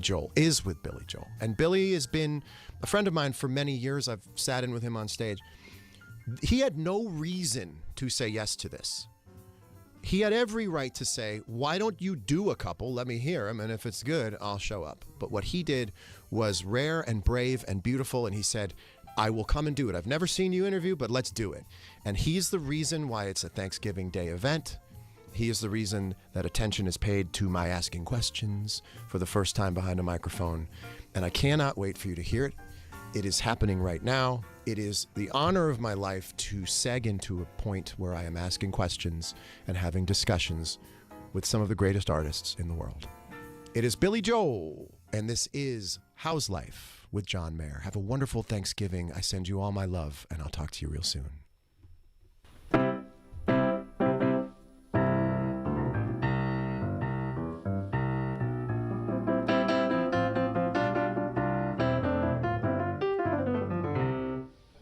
Joel, is with Billy Joel. And Billy has been a friend of mine for many years. I've sat in with him on stage. He had no reason to say yes to this. He had every right to say, why don't you do a couple? Let me hear them, and if it's good, I'll show up. But what he did was rare and brave and beautiful, and he said, I will come and do it. I've never seen you interview, but let's do it. And he's the reason why it's a Thanksgiving Day event. He is the reason that attention is paid to my asking questions for the first time behind a microphone. And I cannot wait for you to hear it. It is happening right now. It is the honor of my life to seg into a point where I am asking questions and having discussions with some of the greatest artists in the world. It is Billy Joel, and this is How's Life with John Mayer. Have a wonderful Thanksgiving. I send you all my love, and I'll talk to you real soon.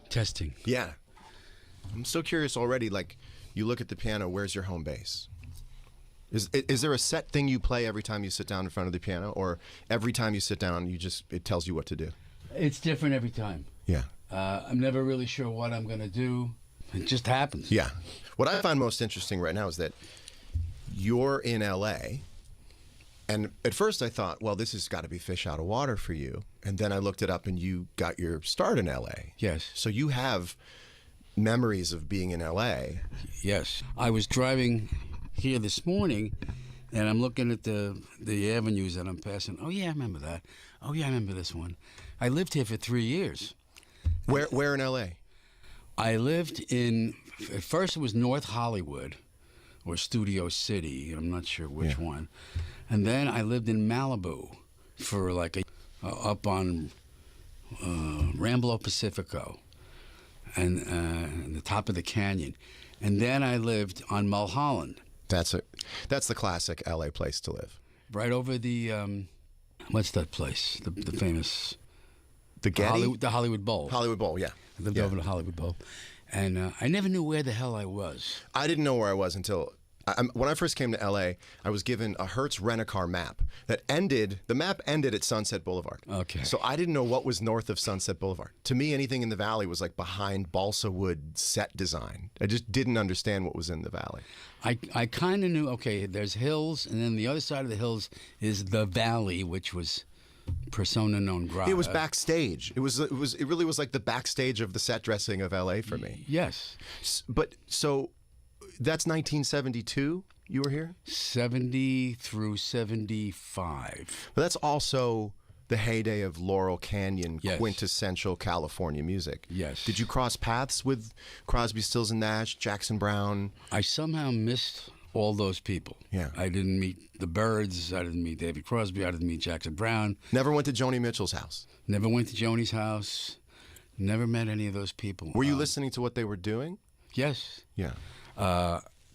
Testing. Yeah. I'm so curious already, like, you look at the piano, where's your home base? Is there a set thing you play every time you sit down in front of the piano, or every time you sit down, it tells you what to do? It's different every time. Yeah. I'm never really sure what I'm going to do. It just happens. Yeah. What I find most interesting right now is that you're in L.A., and at first I thought, well, this has got to be fish out of water for you. And then I looked it up, and you got your start in L.A. Yes. So you have memories of being in L.A. Yes. I was driving here this morning, and I'm looking at the avenues that I'm passing. Oh, yeah, I remember that. Oh, yeah, I remember this one. I lived here for 3 years. Where in L.A.? I lived at first it was North Hollywood or Studio City. I'm not sure which one. And then I lived in Malibu for like up on Ramblo Pacifico and the top of the canyon. And then I lived on Mulholland. That's the classic LA place to live. Right over the what's that place? The famous the Getty? The Hollywood Bowl. Hollywood Bowl, yeah. I lived over the Hollywood Bowl. And I never knew where the hell I was. I didn't know where I was until when I first came to LA, I was given a Hertz Rent-A-Car map the map ended at Sunset Boulevard. Okay. So I didn't know what was north of Sunset Boulevard. To me, anything in the valley was like behind balsa wood set design. I just didn't understand what was in the valley. I kind of knew, okay, there's hills, and then the other side of the hills is the valley, which was persona non grata. It was backstage. It really was like the backstage of the set dressing of LA for me. Yes. But so that's 1972 you were here? 70 through 75. But that's also the heyday of Laurel Canyon, quintessential California music. Yes. Did you cross paths with Crosby, Stills and Nash, Jackson Browne? I somehow missed all those people. Yeah. I didn't meet the Byrds. I didn't meet David Crosby. I didn't meet Jackson Browne. Never went to Joni Mitchell's house? Never went to Joni's house. Never met any of those people. Were you listening to what they were doing? Yes. Yeah.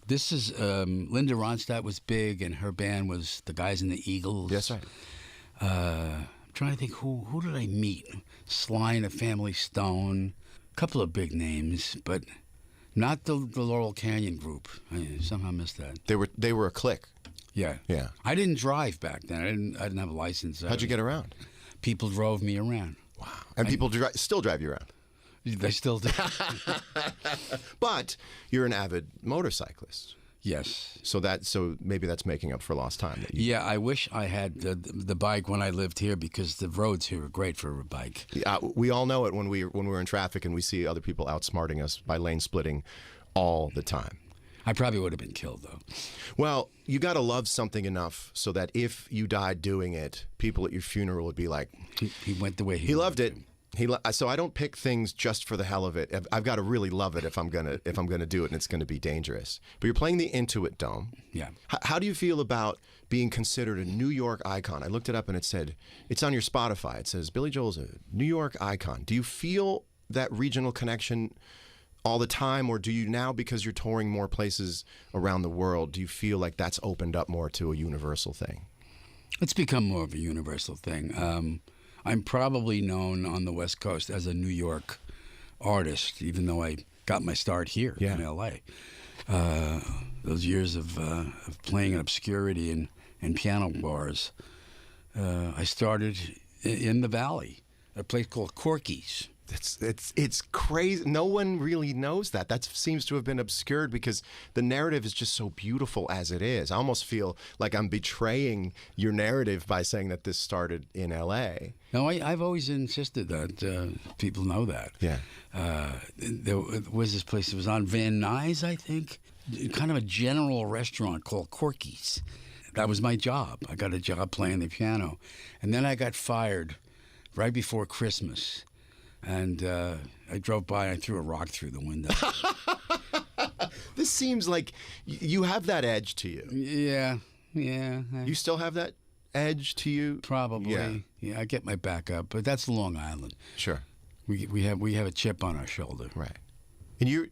This is Linda Ronstadt was big, and her band was the Guys in the Eagles. That's right. I'm trying to think, who did I meet? Sly and the Family Stone, a couple of big names, but not the Laurel Canyon group. I somehow missed that. They were a clique. Yeah. Yeah. I didn't drive back then. I didn't have a license. How'd you get around? People drove me around. Wow. And people still drive you around? They still do. But you're an avid motorcyclist. Yes. So maybe that's making up for lost time. Yeah, I wish I had the bike when I lived here, because the roads here are great for a bike. We all know it when we're in traffic and we see other people outsmarting us by lane splitting all the time. I probably would have been killed, though. Well, you got to love something enough so that if you died doing it, people at your funeral would be like, he went the way he loved it. So I don't pick things just for the hell of it. I've got to really love it if I'm gonna do it, and it's gonna be dangerous. But you're playing the Intuit Dome. Yeah. How do you feel about being considered a New York icon? I looked it up and it said it's on your Spotify. It says Billy Joel's a New York icon. Do you feel that regional connection all the time, or do you now, because you're touring more places around the world, do you feel like that's opened up more to a universal thing? It's become more of a universal thing. I'm probably known on the West Coast as a New York artist, even though I got my start here in L.A. Those years of playing in obscurity and piano bars I started in the Valley, a place called Corky's. It's crazy. No one really knows that. That seems to have been obscured because the narrative is just so beautiful as it is. I almost feel like I'm betraying your narrative by saying that this started in L.A. No, I've always insisted that people know that. Yeah. There was this place. It was on Van Nuys, I think. Kind of a general restaurant called Corky's. That was my job. I got a job playing the piano. And then I got fired right before Christmas. And I drove by and I threw a rock through the window. This seems like you have that edge to you. Yeah. You still have that edge to you? Probably. Yeah, I get my back up, but that's Long Island. Sure. We have a chip on our shoulder. Right. And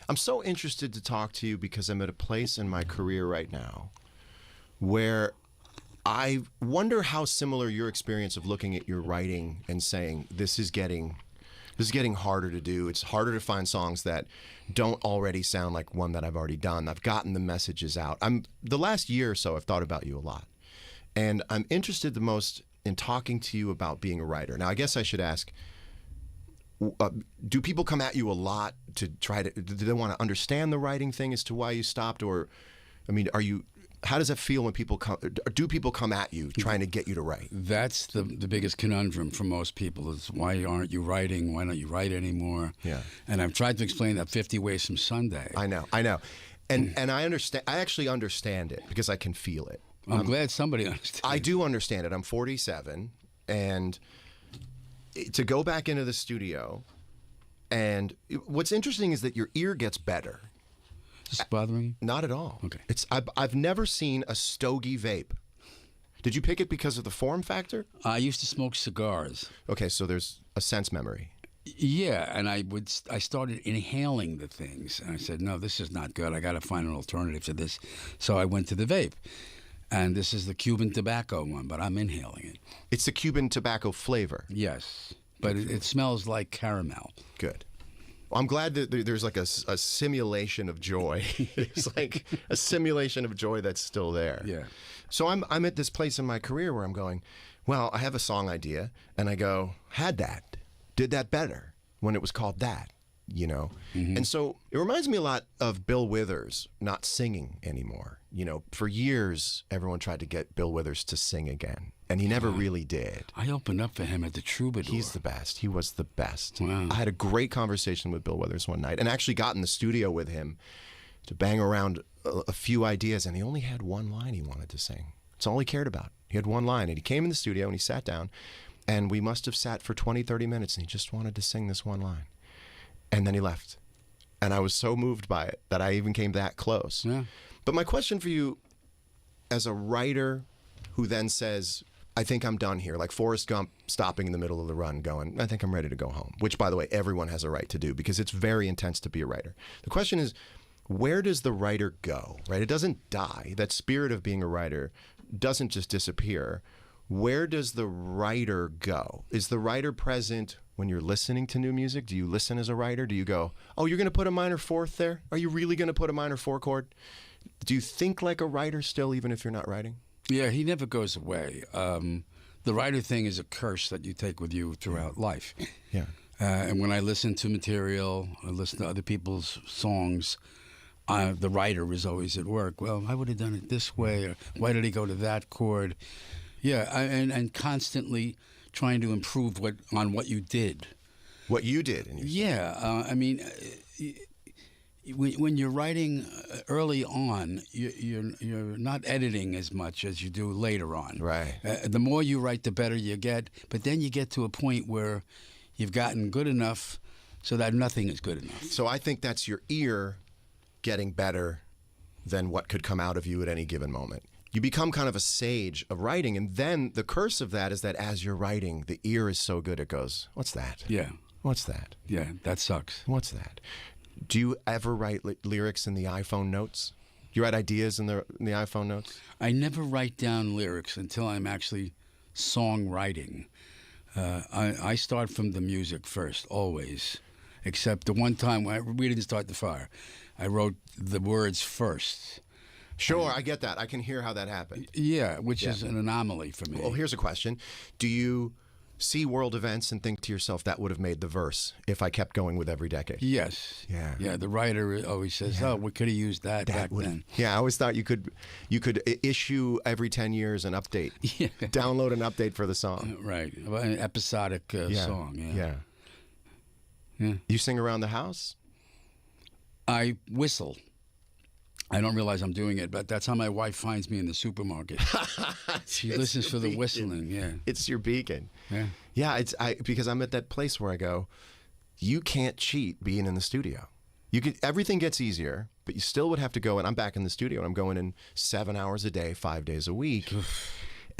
I'm so interested to talk to you because I'm at a place in my career right now where I wonder how similar your experience of looking at your writing and saying this is getting harder to do. It's harder to find songs that don't already sound like one that I've already done. I've gotten the messages out. The last year or so I've thought about you a lot. And I'm interested the most in talking to you about being a writer. Now I guess I should ask, do people come at you a lot to do they want to understand the writing thing as to why you stopped? Or, I mean, how does it feel when people do people come at you trying to get you to write? That's the biggest conundrum for most people is why aren't you writing? Why don't you write anymore? Yeah. And I've tried to explain that 50 ways from Sunday. I know. And I understand. I actually understand it because I can feel it. I'm glad somebody understands. I do understand it. I'm 47 and to go back into the studio, and what's interesting is that your ear gets better. Is this bothering you? Not at all. Okay. I've never seen a stogie vape. Did you pick it because of the form factor? I used to smoke cigars. Okay, so there's a sense memory. Yeah, and I started inhaling the things, and I said, no, this is not good. I got to find an alternative to this. So I went to the vape. And this is the Cuban tobacco one, but I'm inhaling it. It's the Cuban tobacco flavor. Yes, but it smells like caramel. Good. Well, I'm glad that there's like a simulation of joy. It's like a simulation of joy that's still there. Yeah. So I'm at this place in my career where I'm going, well, I have a song idea, and I go, did that better when it was called that. You know, and so it reminds me a lot of Bill Withers not singing anymore. You know, for years, everyone tried to get Bill Withers to sing again, and he never really did. I opened up for him at the Troubadour. He's the best. He was the best. Wow. I had a great conversation with Bill Withers one night and actually got in the studio with him to bang around a few ideas, and he only had one line he wanted to sing. That's all he cared about. He had one line, and he came in the studio, and he sat down, and we must have sat for 20, 30 minutes, and he just wanted to sing this one line. And then he left. And I was so moved by it that I even came that close. Yeah. But my question for you, as a writer who then says, I think I'm done here, like Forrest Gump stopping in the middle of the run going, I think I'm ready to go home, which, by the way, everyone has a right to do because it's very intense to be a writer. The question is, where does the writer go, right? It doesn't die. That spirit of being a writer doesn't just disappear. Where does the writer go? Is the writer present when you're listening to new music? Do you listen as a writer? Do you go, oh, you're going to put a minor fourth there? Are you really going to put a minor four chord? Do you think like a writer still, even if you're not writing? Yeah, he never goes away. The writer thing is a curse that you take with you throughout life. Yeah. And when I listen to material, I listen to other people's songs, the writer is always at work. Well, I would have done it this way, or why did he go to that chord? Yeah, and constantly trying to improve on what you did. What you did. Yeah, I mean, when you're writing early on, you're not editing as much as you do later on. Right. The more you write, the better you get. But then you get to a point where you've gotten good enough so that nothing is good enough. So I think that's your ear getting better than what could come out of you at any given moment. You become kind of a sage of writing, and then the curse of that is that as you're writing, the ear is so good it goes, what's that? Yeah. What's that? Yeah, that sucks. What's that? Do you ever write lyrics in the iPhone notes? Do you write ideas in the iPhone notes? I never write down lyrics until I'm actually songwriting. I start from the music first, always. Except the one time we didn't start the fire. I wrote the words first. Sure, I get that. I can hear how that happened. Yeah, which is an anomaly for me. Well, here's a question. Do you see world events and think to yourself, that would have made the verse if I kept going with every decade? Yes. Yeah. Yeah, the writer always says, oh, we could have used that back then. Yeah, I always thought you could issue every 10 years an update. Yeah. Download an update for the song. Right. An episodic song. Yeah. You sing around the house? I whistle. I don't realize I'm doing it, but that's how my wife finds me in the supermarket. She listens for the whistling. Yeah, it's your beacon. Yeah, because I'm at that place where I go, you can't cheat being in the studio. Everything gets easier, but you still would have to go. And I'm back in the studio, and I'm going in 7 hours a day, 5 days a week,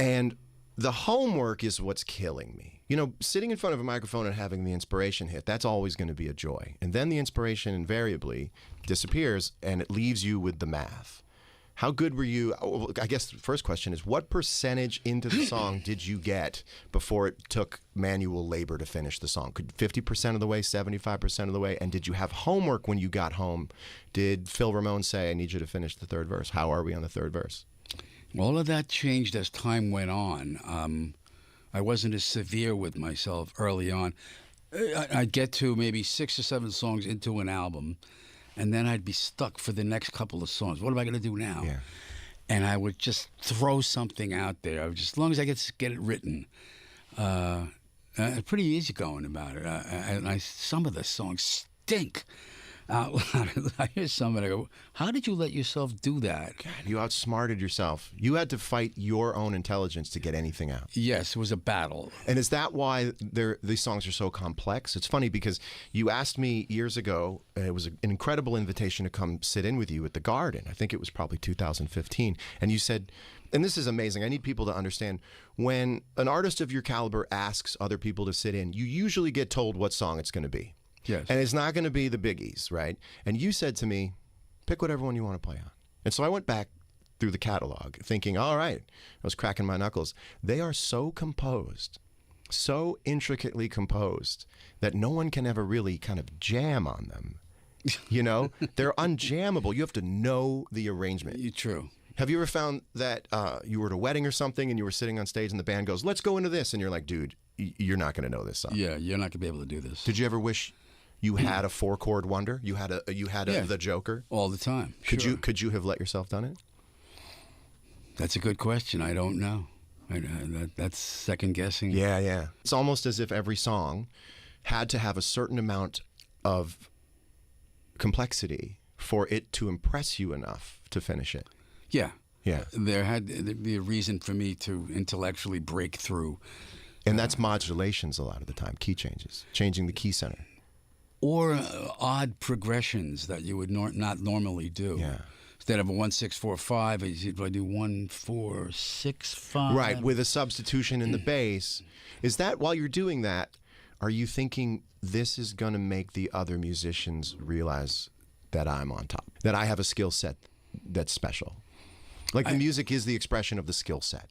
and the homework is what's killing me. You know, sitting in front of a microphone and having the inspiration hit, that's always going to be a joy. And then the inspiration invariably disappears, and it leaves you with the math. How good were you? I guess the first question is, what percentage into the song did you get before it took manual labor to finish the song? Could 50% of the way, 75% of the way? And did you have homework when you got home? Did Phil Ramone say, I need you to finish the third verse? How are we on the third verse? All of that changed as time went on. I wasn't as severe with myself early on. I'd get to maybe 6 or 7 songs into an album, and then I'd be stuck for the next couple of songs. What am I going to do now? Yeah. And I would just throw something out there. As long as I get it written. Pretty easygoing about it. Some of the songs stink. I hear somebody go, how did you let yourself do that? God, you outsmarted yourself. You had to fight your own intelligence to get anything out. Yes, it was a battle. And is that why these songs are so complex? It's funny because you asked me years ago, it was an incredible invitation to come sit in with you at the Garden. I think it was probably 2015. And you said, and this is amazing, I need people to understand, when an artist of your caliber asks other people to sit in, you usually get told what song it's going to be. Yes. And it's not going to be the biggies, right? And you said to me, pick whatever one you want to play on. And so I went back through the catalog thinking, all right, I was cracking my knuckles. They are so composed, so intricately composed that no one can ever really kind of jam on them. You know, they're unjammable. You have to know the arrangement. True. Have you ever found that you were at a wedding or something and you were sitting on stage and the band goes, let's go into this. And you're like, dude, you're not going to know this song. Yeah, you're not going to be able to do this. Did you ever wish you had a 4-chord wonder? You had the Joker? All the time. Could you have let yourself done it? That's a good question. I don't know. That's second guessing. Yeah. It's almost as if every song had to have a certain amount of complexity for it to impress you enough to finish it. Yeah. Yeah. There had to be a reason for me to intellectually break through. And that's modulations a lot of the time, key changes, changing the key center. Or odd progressions that you would not normally do. Yeah. Instead of a 1-6-4-5, I do 1-4-6-5. Right, with a substitution in the bass. Is that, while you're doing that, are you thinking this is going to make the other musicians realize that I'm on top, that I have a skill set that's special? Like the music is the expression of the skill set.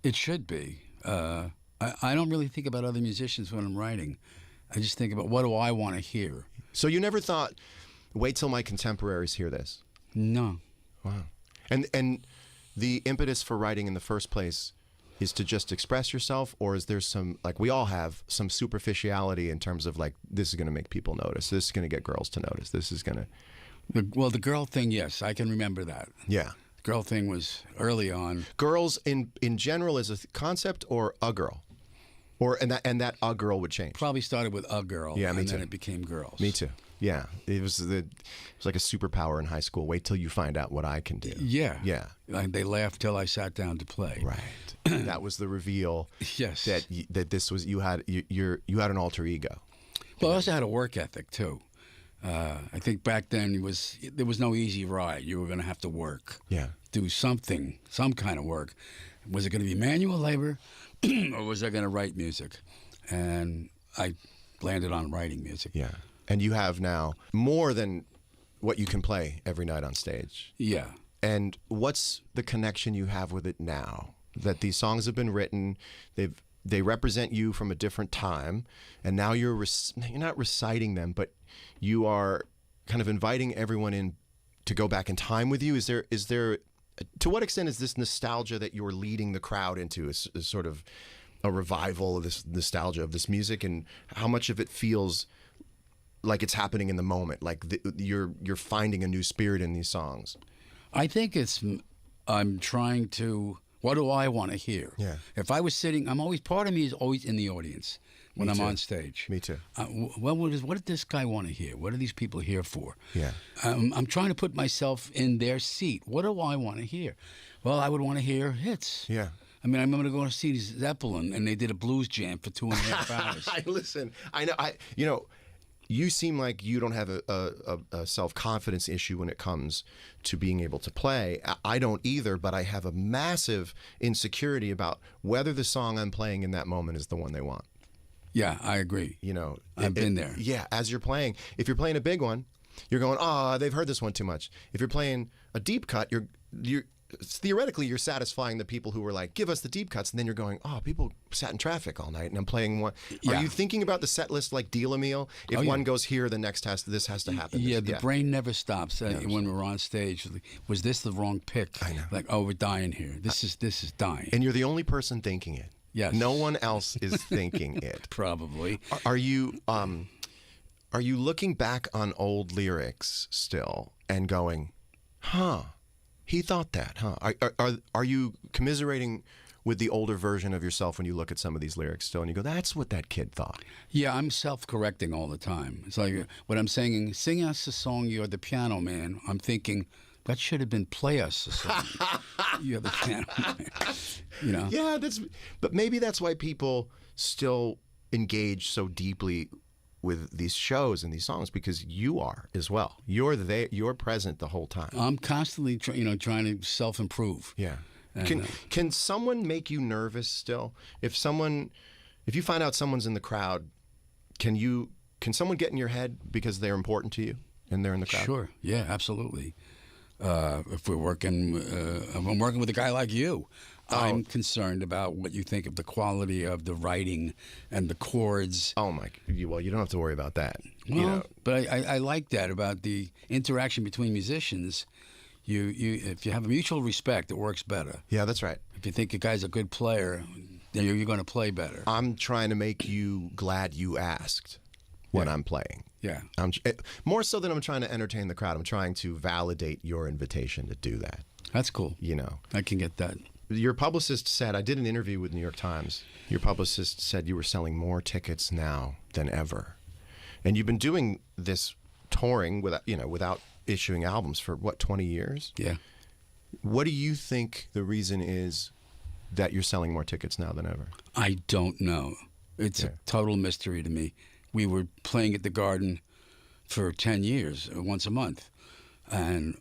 It should be. I don't really think about other musicians when I'm writing. I just think about, what do I want to hear? So you never thought, wait till my contemporaries hear this? No. Wow. And the impetus for writing in the first place is to just express yourself, or is there some, like we all have, some superficiality in terms of like, this is going to make people notice, this is going to get girls to notice, this is going to... Well, the girl thing, yes, I can remember that. Yeah. The girl thing was early on. Girls in general as a concept, or a girl? And that a girl would change. Probably started with a girl, yeah, and then it became girls. Me too. Yeah, it was like a superpower in high school. Wait till you find out what I can do. Yeah, yeah. They laughed till I sat down to play. Right. That was the reveal. Yes. That this was, you had an alter ego. Well, I also had a work ethic too. I think back then there was no easy ride. You were going to have to work. Yeah. Do something, some kind of work. Was it going to be manual labor? Or was I going to write music? And I landed on writing music. Yeah. And you have now more than what you can play every night on stage. Yeah. And what's the connection you have with it now? That these songs have been written, they represent you from a different time, and now you're not reciting them, but you are kind of inviting everyone in to go back in time with you? Is there to what extent is this nostalgia that you're leading the crowd into is sort of a revival of this nostalgia of this music, and how much of it feels like it's happening in the moment, like you're finding a new spirit in these songs? I think I'm trying to. What do I want to hear? Yeah. If I was sitting, part of me is always in the audience when I'm on stage. Me too. What did this guy want to hear? What are these people here for? Yeah. I'm trying to put myself in their seat. What do I want to hear? Well, I would want to hear hits. Yeah. I mean, I remember going to see Zeppelin, and they did a blues jam for 2.5 hours. Listen, I know. You seem like you don't have a self-confidence issue when it comes to being able to play. I don't either, but I have a massive insecurity about whether the song I'm playing in that moment is the one they want. Yeah, I agree. I've been there. Yeah, as you're playing. If you're playing a big one, you're going, oh, they've heard this one too much. If you're playing a deep cut, you're theoretically you're satisfying the people who were like, give us the deep cuts, and then you're going, oh, people sat in traffic all night and I'm playing one. Yeah. Are you thinking about the set list like Deal a Meal? If one goes here, the next this has to happen. Yeah, the brain never stops. When we're on stage, was this the wrong pick? I know. Like, oh, we're dying here. This is dying. And you're the only person thinking it. Yes. No one else is thinking it. Probably. Are you looking back on old lyrics still and going, huh? He thought that, huh? Are you commiserating with the older version of yourself when you look at some of these lyrics still and you go, that's what that kid thought? Yeah, I'm self-correcting all the time. It's like when I'm saying, sing us a song, you're the piano man, I'm thinking, that should have been play us a song. You're the piano man. Yeah, but maybe that's why people still engage so deeply with these shows and these songs, because you are as well. You're present the whole time. I'm constantly trying to self-improve. Yeah. And, can someone make you nervous still? If you find out someone's in the crowd, can someone get in your head because they're important to you and they're in the crowd? Sure. Yeah, absolutely. If I'm working with a guy like you, I'm concerned about what you think of the quality of the writing and the chords. Oh my! Well, you don't have to worry about that. Well, but I like that about the interaction between musicians. If you have a mutual respect, it works better. Yeah, that's right. If you think a guy's a good player, then you're going to play better. I'm trying to make you glad you asked when I'm playing. Yeah. More so than I'm trying to entertain the crowd. I'm trying to validate your invitation to do that. That's cool. I can get that. Your publicist said, I did an interview with New York Times. Your publicist said you were selling more tickets now than ever. And you've been doing this touring without issuing albums for 20 years? Yeah. What do you think the reason is that you're selling more tickets now than ever? I don't know. It's a total mystery to me. We were playing at the Garden for 10 years, once a month. And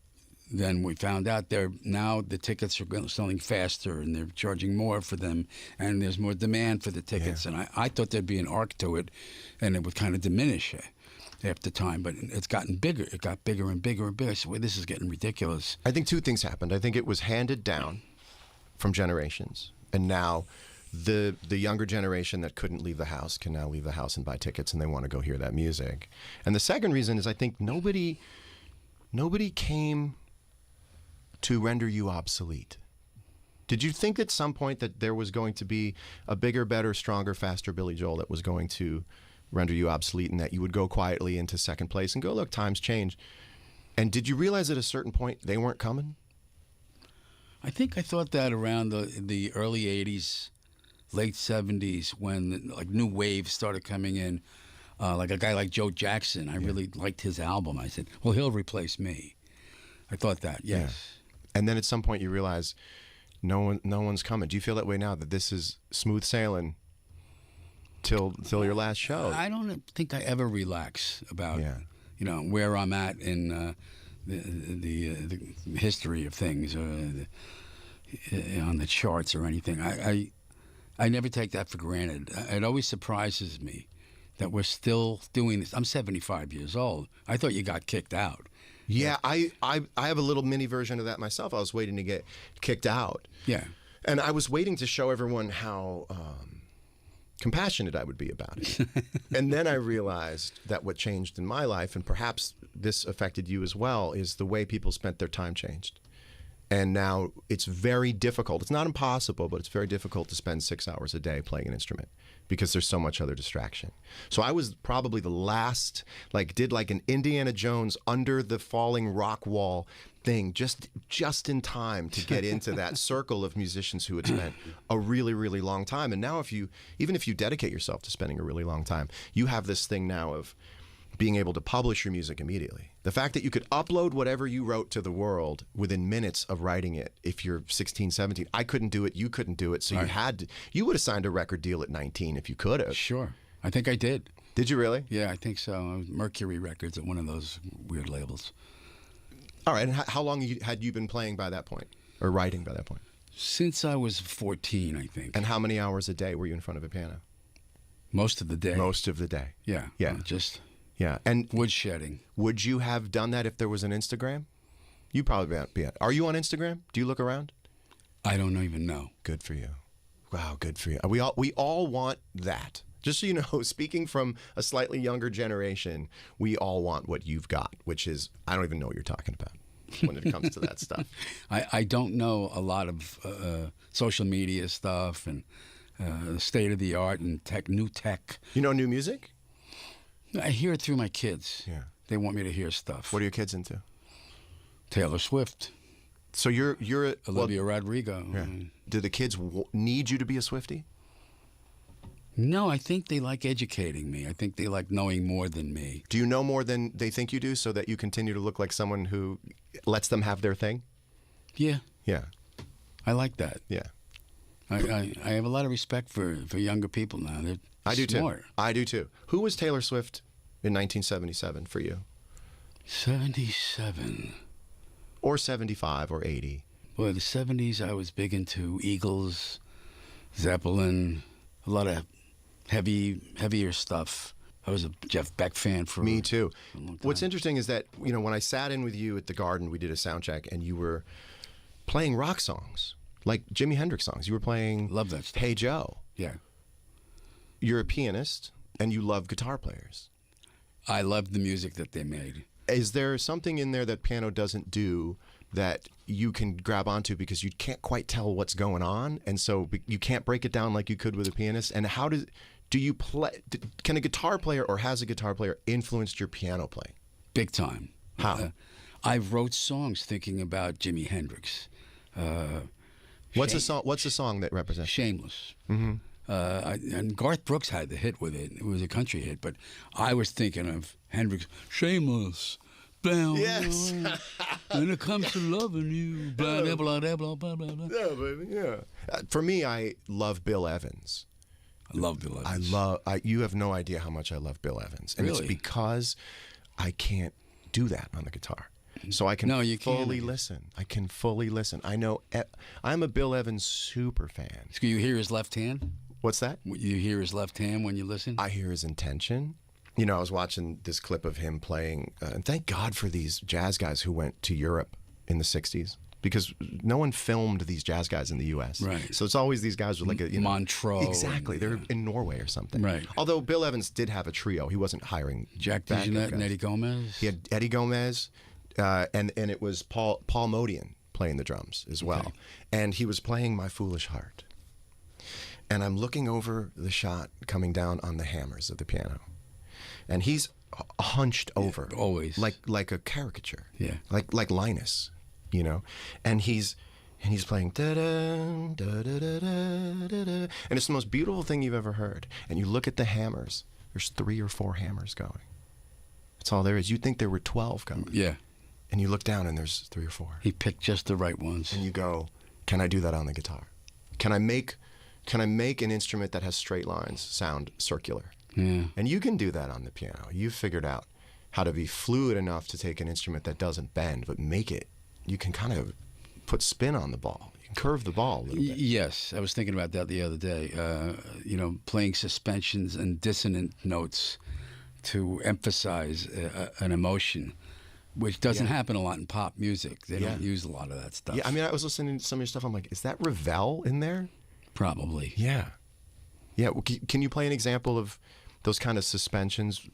then we found out now the tickets are selling faster and they're charging more for them and there's more demand for the tickets. Yeah. And I thought there'd be an arc to it and it would kind of diminish after time, but it's gotten bigger. It got bigger and bigger and bigger. So this is getting ridiculous. I think two things happened. I think it was handed down from generations, and now the younger generation that couldn't leave the house can now leave the house and buy tickets, and they want to go hear that music. And the second reason is I think nobody came to render you obsolete. Did you think at some point that there was going to be a bigger, better, stronger, faster Billy Joel that was going to render you obsolete, and that you would go quietly into second place and go, look, times change? And did you realize at a certain point they weren't coming? I think I thought that around the early 80s, late 70s, when new waves started coming in. Like a guy like Joe Jackson, I really liked his album. I said, well, he'll replace me. I thought that, yes. Yeah. And then at some point you realize no one's coming. Do you feel that way now, that this is smooth sailing till your last show? I don't think I ever relax about where I'm at in the history of things, or on the charts or anything. I never take that for granted. It always surprises me that we're still doing this. I'm 75 years old. I thought you got kicked out. Yeah, I have a little mini version of that myself. I was waiting to get kicked out. Yeah. And I was waiting to show everyone how compassionate I would be about it. And then I realized that what changed in my life, and perhaps this affected you as well is the way people spent their time changed. And now it's very difficult. It's not impossible, but it's very difficult to spend 6 hours a day playing an instrument because there's so much other distraction. So I was probably the last, did like an Indiana Jones under the falling rock wall thing just in time to get into that circle of musicians who had spent a really, really long time. And now even if you dedicate yourself to spending a really long time, you have this thing now of being able to publish your music immediately. The fact that you could upload whatever you wrote to the world within minutes of writing it, if you're 16, 17, I couldn't do it, you couldn't do it, so you would have signed a record deal at 19 if you could have. Sure. I think I did. Did you really? Yeah, I think so. Mercury Records at one of those weird labels. All right, and how long had you been playing by that point, or writing by that point? Since I was 14, I think. And how many hours a day were you in front of a piano? Most of the day. Most of the day. Yeah. Yeah. Just... Yeah, and woodshedding. Would you have done that if there was an Instagram? You probably be. Are you on Instagram? Do you look around? I don't even know. Good for you. Wow, good for you. We all want that. Just so you know, speaking from a slightly younger generation, we all want what you've got, which is I don't even know what you're talking about when it comes to that stuff. I don't know a lot of social media stuff and state of the art and new tech. You know new music? I hear it through my kids. Yeah. They want me to hear stuff. What are your kids into? Taylor Swift. So you're Olivia Rodrigo. Yeah. Do the kids need you to be a Swiftie? No, I think they like educating me. I think they like knowing more than me. Do you know more than they think you do so that you continue to look like someone who lets them have their thing? Yeah. Yeah. I like that. Yeah. I have a lot of respect for younger people now. They're I do smart. too. I do too. Who was Taylor Swift in 1977 for you? 77. Or 75 or 80. Well, the 70s I was big into Eagles, Zeppelin, a lot of heavier stuff. I was a Jeff Beck fan for Me too. a long time. What's interesting is that, when I sat in with you at the Garden, we did a sound check and you were playing rock songs, like Jimi Hendrix songs. You were playing Love that stuff. Hey Joe. Yeah. You're a pianist and you love guitar players. I loved the music that they made. Is there something in there that piano doesn't do that you can grab onto because you can't quite tell what's going on, and so you can't break it down like you could with a pianist? And how do you play? Can a guitar player or has a guitar player influenced your piano playing? Big time. How? I wrote songs thinking about Jimi Hendrix. What's a song that represents? Shameless. Mm-hmm. And Garth Brooks had the hit with it. It was a country hit, but I was thinking of Hendrix. Shameless. Blah, Yes. When it comes to loving you, blah, blah, blah, blah, blah, blah, blah. Yeah, baby. Yeah. For me, I love Bill Evans. I love Bill Evans. You have no idea how much I love Bill Evans, and Really? it's because I can't do that on the guitar. So I can fully listen. I can fully listen. I know. I'm a Bill Evans super fan. So you hear his left hand? What's that? You hear his left hand when you listen? I hear his intention. I was watching this clip of him playing, and thank God for these jazz guys who went to Europe in the 60s, because no one filmed these jazz guys in the U.S. Right. So it's always these guys with Montreux. Exactly. They're in Norway or something. Right. Although Bill Evans did have a trio. He wasn't hiring Jack backup DeJohnette and guys. Eddie Gomez. He had Eddie Gomez, and it was Paul Modian playing the drums as well. Okay. And he was playing My Foolish Heart. And I'm looking over the shot coming down on the hammers of the piano. And he's hunched over. Always. Like a caricature. Yeah. Like Linus, And he's playing da-da, da-da-da-da-da-da. And it's the most beautiful thing you've ever heard. And you look at the hammers. There's 3 or 4 hammers going. That's all there is. You'd think there were 12 going. Yeah. And you look down and there's 3 or 4. He picked just the right ones. And you go, can I do that on the guitar? Can I make an instrument that has straight lines sound circular? Yeah. And you can do that on the piano. You've figured out how to be fluid enough to take an instrument that doesn't bend, but make it. You can kind of put spin on the ball. You can curve the ball a little bit. Yes, I was thinking about that the other day. Playing suspensions and dissonant notes to emphasize an emotion, which doesn't happen a lot in pop music. They don't use a lot of that stuff. Yeah, I mean, I was listening to some of your stuff. I'm like, is that Ravel in there? Probably. Yeah. Yeah. Well, can you play an example of those kind of suspensions?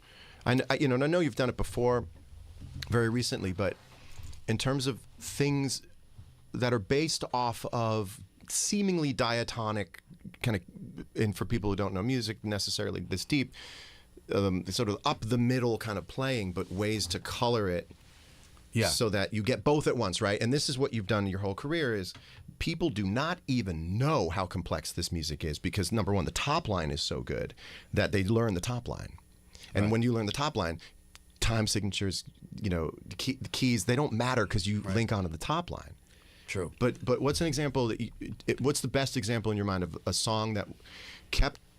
I know you've done it before. very recently, but in terms of things that are based off of seemingly diatonic kind of, and for people who don't know music necessarily this deep, sort of up the middle kind of playing, but ways to color it so that you get both at once, right? And this is what you've done your whole career is people do not even know how complex this music is because, number one, the top line is so good that they learn the top line. And when you learn the top line, time signatures, the keys, they don't matter because you link onto the top line. True. But what's an example that what's the best example in your mind of a song that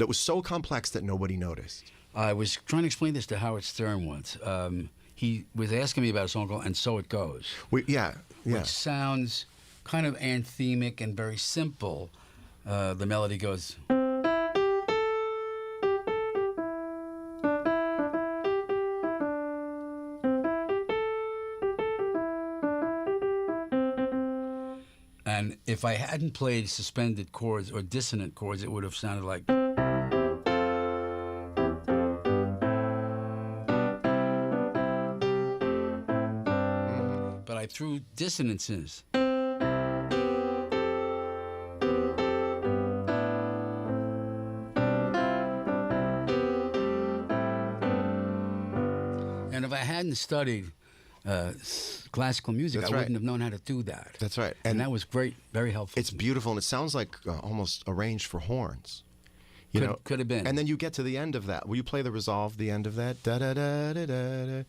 was so complex that nobody noticed? I was trying to explain this to Howard Stern once. He was asking me about a song called "And So It Goes." Which sounds kind of anthemic and very simple. The melody goes. And if I hadn't played suspended chords or dissonant chords, it would have sounded like. But I threw dissonances. And if I hadn't studied classical music, That's I right. wouldn't have known how to do that. That's right. And that was great, very helpful. It's beautiful, and it sounds like almost arranged for horns. Could have been. And then you get to the end of that. Will you play the resolve, the end of that? Da da da da da da.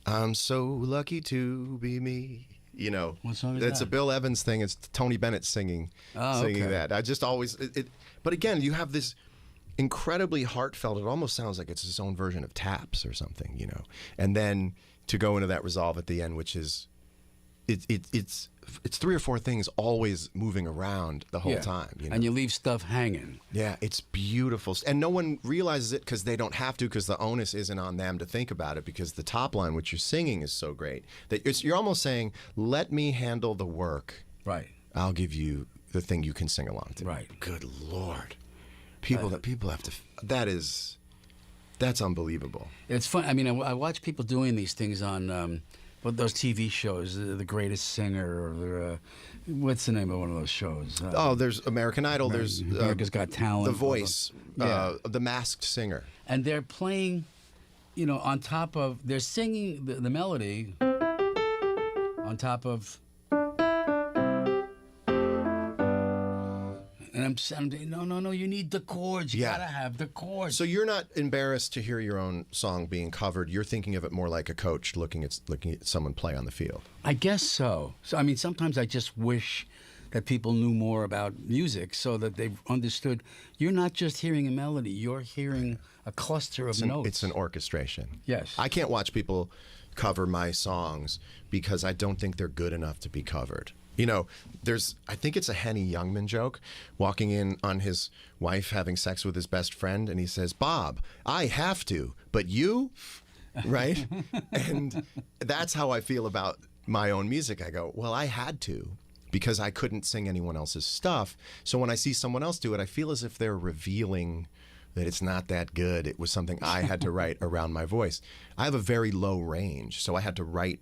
I'm so lucky to be me. What song is it's that? a Bill Evans thing. It's Tony Bennett singing that. I just always but again, you have this incredibly heartfelt. It almost sounds like it's his own version of Taps or something, And then to go into that resolve at the end, which is it's three or four things always moving around the whole time. And you leave stuff hanging. Yeah, it's beautiful. And no one realizes it because they don't have to, because the onus isn't on them to think about it, because the top line, which you're singing, is so great that you're almost saying, let me handle the work. Right. I'll give you the thing you can sing along to. Right. Good Lord. People have to, that's unbelievable. It's fun. I mean, I watch people doing these things on those TV shows, The Greatest Singer, or what's the name of one of those shows? There's American Idol. There's America's Got Talent. The Voice. The Masked Singer. And they're playing, on top of, they're singing the melody on top of. And I'm saying, no, you need the chords. You gotta have the chords. So you're not embarrassed to hear your own song being covered. You're thinking of it more like a coach looking at someone play on the field. I guess so. So I mean, sometimes I just wish that people knew more about music so that they understood. You're not just hearing a melody. You're hearing a cluster of notes. It's an orchestration. Yes. I can't watch people cover my songs because I don't think they're good enough to be covered. I think it's a Henny Youngman joke, walking in on his wife having sex with his best friend, and he says, "Bob, I have to, but you?" Right? And that's how I feel about my own music. I go, well, I had to, because I couldn't sing anyone else's stuff. So when I see someone else do it, I feel as if they're revealing that it's not that good. It was something I had to write around my voice. I have a very low range, so I had to write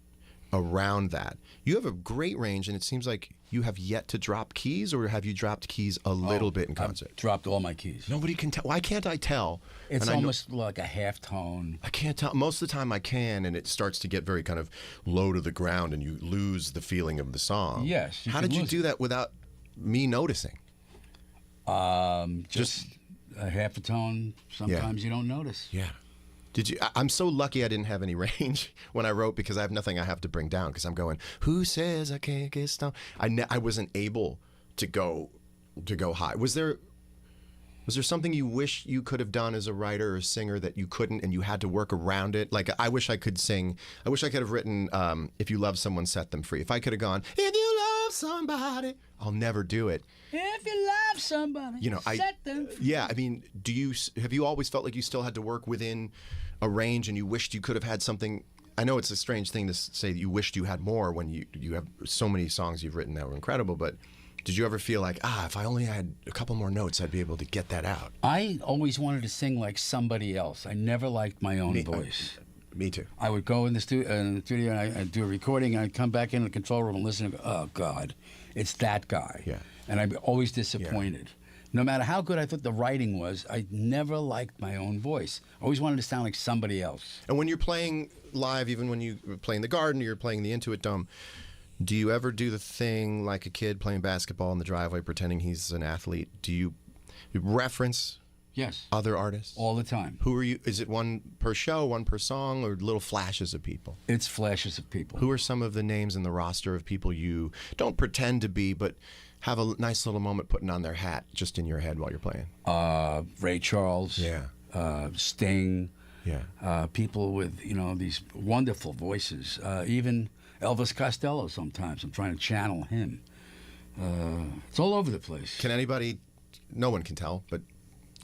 around that. You have a great range, and it seems like you have yet to drop keys, or have you dropped keys a little bit in concert? I've dropped all my keys. Nobody can tell. Why can't I tell? It's almost like a half tone. I can't tell. Most of the time I can, and it starts to get very kind of low to the ground, and you lose the feeling of the song. Yes. How did you do that without me noticing? Just a half a tone. Sometimes you don't notice. Yeah. Did you? I'm so lucky I didn't have any range when I wrote, because I have nothing I have to bring down, because I'm going, who says I can't get stoned? I wasn't able to go high. Was there something you wish you could have done as a writer or singer that you couldn't, and you had to work around it? Like, I wish I could sing. I wish I could have written, if you love someone, set them free. If I could have gone, if you love somebody, I'll never do it. If you love somebody, you know, set them free. Yeah, I mean, have you always felt like you still had to work within a range and you wished you could have had something? I know it's a strange thing to say that you wished you had more when you have so many songs you've written that were incredible, but did you ever feel like, if I only had a couple more notes, I'd be able to get that out? I always wanted to sing like somebody else. I never liked my own voice. Me too. I would go in the studio and I'd do a recording, and I'd come back in the control room and listen and go, oh, God, it's that guy. Yeah. And I'd be always disappointed. Yeah. No matter how good I thought the writing was, I never liked my own voice. I always wanted to sound like somebody else. And when you're playing live, even when you play in the Garden or you're playing the Intuit Dome, do you ever do the thing like a kid playing basketball in the driveway pretending he's an athlete? Do you reference other artists? All the time. Who are you? Is it one per show, one per song, or little flashes of people? It's flashes of people. Who are some of the names in the roster of people you don't pretend to be, but have a nice little moment putting on their hat just in your head while you're playing? Ray Charles. Sting. People with, these wonderful voices. Even Elvis Costello sometimes. I'm trying to channel him. It's all over the place. Can anybody, no one can tell, but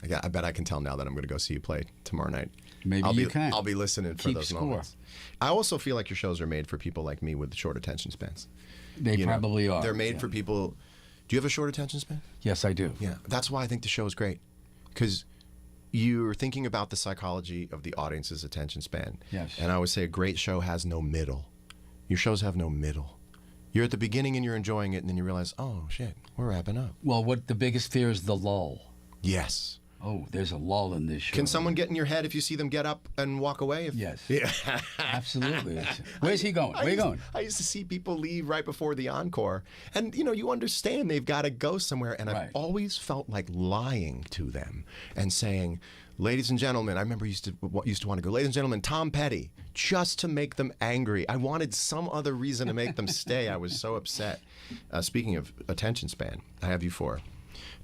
I bet I can tell now that I'm going to go see you play tomorrow night. Maybe you can. I'll be listening for those moments. I also feel like your shows are made for people like me with short attention spans. They probably are. They're made for people. Do you have a short attention span? Yes, I do. Yeah, that's why I think the show is great, because you're thinking about the psychology of the audience's attention span. Yes. And I always say a great show has no middle. Your shows have no middle. You're at the beginning and you're enjoying it, and then you realize, oh, shit, we're wrapping up. Well, what the biggest fear is the lull. Yes. Oh, there's a lull in this show. Can someone get in your head if you see them get up and walk away? Yes. Yeah. Absolutely. Where's he going? Where are you going? I used to see people leave right before the encore. And, you understand they've got to go somewhere. And I've always felt like lying to them and saying, ladies and gentlemen, I remember used to want to go, ladies and gentlemen, Tom Petty, just to make them angry. I wanted some other reason to make them stay. I was so upset. Speaking of attention span, I have you for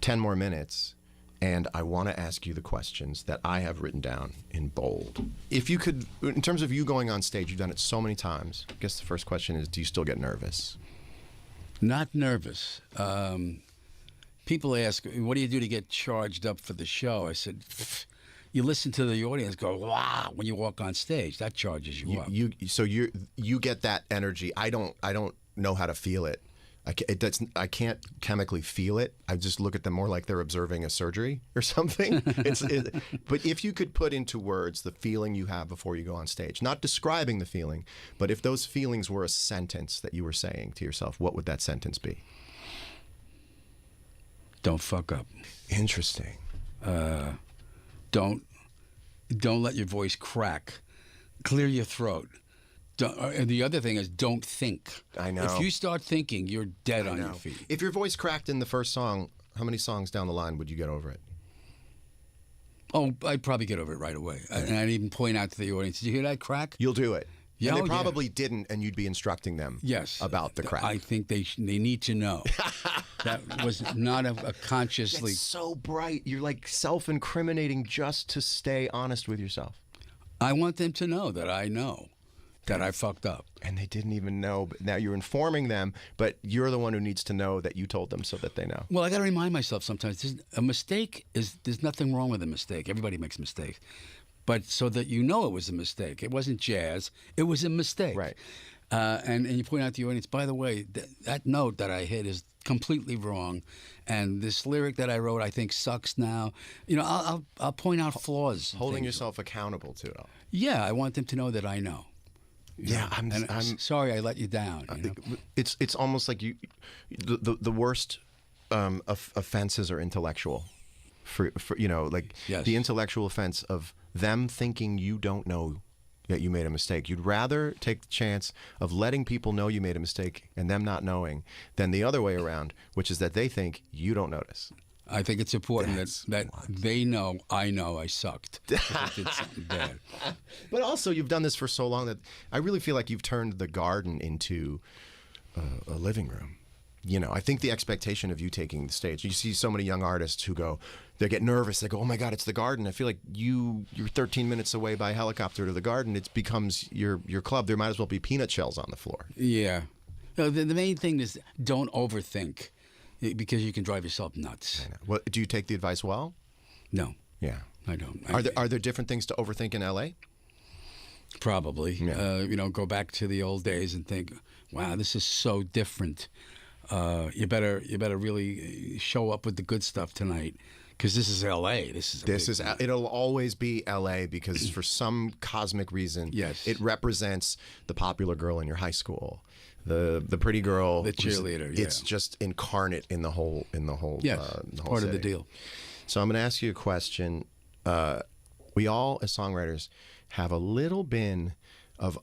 10 more minutes. And I want to ask you the questions that I have written down in bold. If you could, in terms of you going on stage, you've done it so many times. I guess the first question is, do you still get nervous? Not nervous. People ask, what do you do to get charged up for the show? I said, you listen to the audience go, wow, when you walk on stage. That charges you up. So you get that energy. I don't know how to feel it. I can't chemically feel it. I just look at them more like they're observing a surgery or something. But if you could put into words the feeling you have before you go on stage, not describing the feeling, but if those feelings were a sentence that you were saying to yourself, what would that sentence be? Don't fuck up. Interesting. Don't let your voice crack. Clear your throat. And the other thing is, don't think. I know. If you start thinking, you're dead on your feet. If your voice cracked in the first song, how many songs down the line would you get over it? Oh, I'd probably get over it right away. And I'd even point out to the audience, did you hear that crack? You'll do it. Yeah, and they probably didn't, and you'd be instructing them about the crack. I think they need to know. That was not a consciously... That's so bright. You're like self-incriminating just to stay honest with yourself. I want them to know that I know. That I fucked up. And they didn't even know, but now you're informing them, but you're the one who needs to know that you told them so that they know. Well, I got to remind myself sometimes, there's nothing wrong with a mistake. Everybody makes mistakes. But so that you know it was a mistake. It wasn't jazz. It was a mistake. Right. And you point out to the audience, by the way, that note that I hit is completely wrong. And this lyric that I wrote, I think, sucks now. I'll point out flaws. Holding yourself accountable to it all. Yeah, I want them to know that I know. Yeah, I'm sorry I let you down. It's almost like the worst offenses are intellectual, the intellectual offense of them thinking you don't know that you made a mistake. You'd rather take the chance of letting people know you made a mistake and them not knowing than the other way around, which is that they think you don't notice. I think it's important that they know I sucked. I did something bad. But also, you've done this for so long that I really feel like you've turned the Garden into a living room. I think the expectation of you taking the stage, you see so many young artists who they get nervous. They go, oh my God, it's the Garden. I feel like you're 13 minutes away by helicopter to the Garden. It becomes your club. There might as well be peanut shells on the floor. Yeah. The main thing is don't overthink. because you can drive yourself nuts. I know. Well, do you take the advice well? No, Yeah. I don't. Are there different things to overthink in L.A.? Probably. Yeah. Go back to the old days and think, wow, this is so different. You better really show up with the good stuff tonight, because this is L.A. It'll always be L.A. because for some cosmic reason, yes, it represents the popular girl in your high school, the pretty girl, the cheerleader. It's just incarnate in the whole. Yes, the whole part city. of the deal. So I'm going to ask you a question. We all, as songwriters, have a little bin of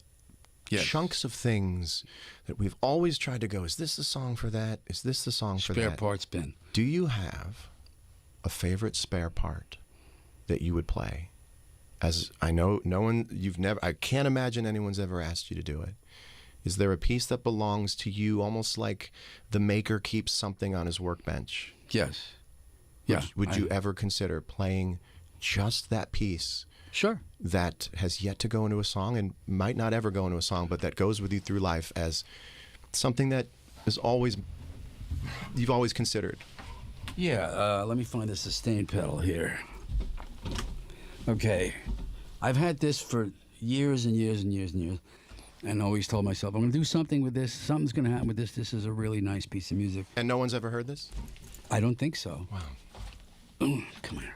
chunks of things that we've always tried to go, is this the song for that? Is this the song for that? Spare parts bin. Do you have a favorite spare part that you would play? As I know, I can't imagine anyone's ever asked you to do it. Is there a piece that belongs to you, almost like the maker keeps something on his workbench? Yes. Yeah. Would you ever consider playing just that piece? Sure. That has yet to go into a song and might not ever go into a song, but that goes with you through life as something that is you've always considered. Yeah, let me find the sustain pedal here. Okay. I've had this for years and years and years and years, and always told myself, I'm going to do something with this. Something's going to happen with this. This is a really nice piece of music. And no one's ever heard this? I don't think so. Wow. Come here.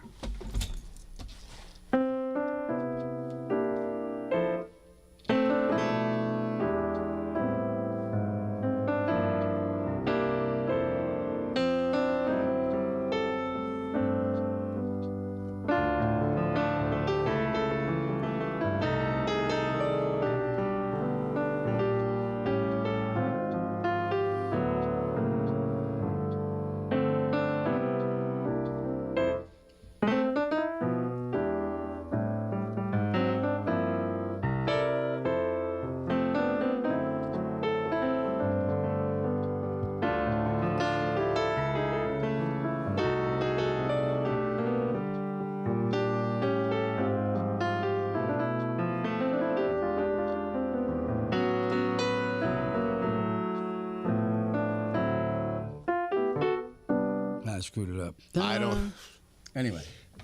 I screwed it up. I don't.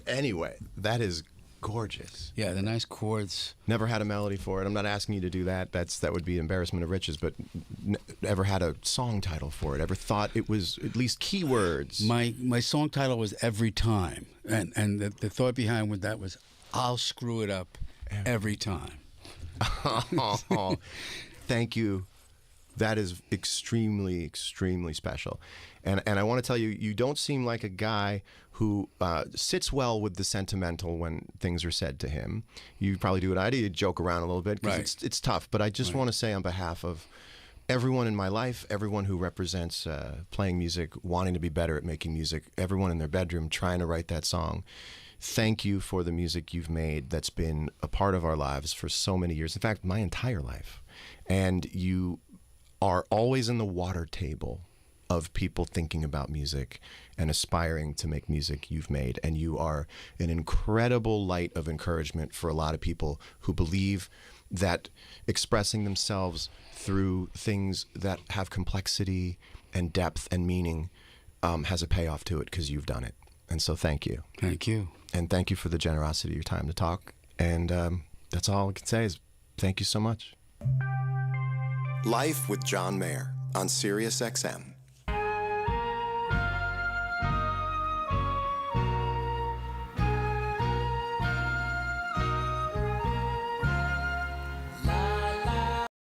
Anyway, that is gorgeous. Yeah, the nice chords. Never had a melody for it. I'm not asking you to do that. That would be embarrassment of riches. But ever had a song title for it? Ever thought it was at least keywords? My song title was Every Time, and the thought behind that was, I'll screw it up every time. Oh, thank you. That is extremely, extremely special. And I want to tell you, you don't seem like a guy who sits well with the sentimental when things are said to him. You probably do what I do. You joke around a little bit because Right. it's tough. But I just want to say on behalf of everyone in my life, everyone who represents playing music, wanting to be better at making music, everyone in their bedroom trying to write that song, thank you for the music you've made that's been a part of our lives for so many years. In fact, my entire life. And you are always in the water table of people thinking about music and aspiring to make music you've made. And you are an incredible light of encouragement for a lot of people who believe that expressing themselves through things that have complexity and depth and meaning has a payoff to it because you've done it. And so thank you. Thank you. And thank you for the generosity of your time to talk. And that's all I can say is thank you so much. Life with John Mayer on SiriusXM.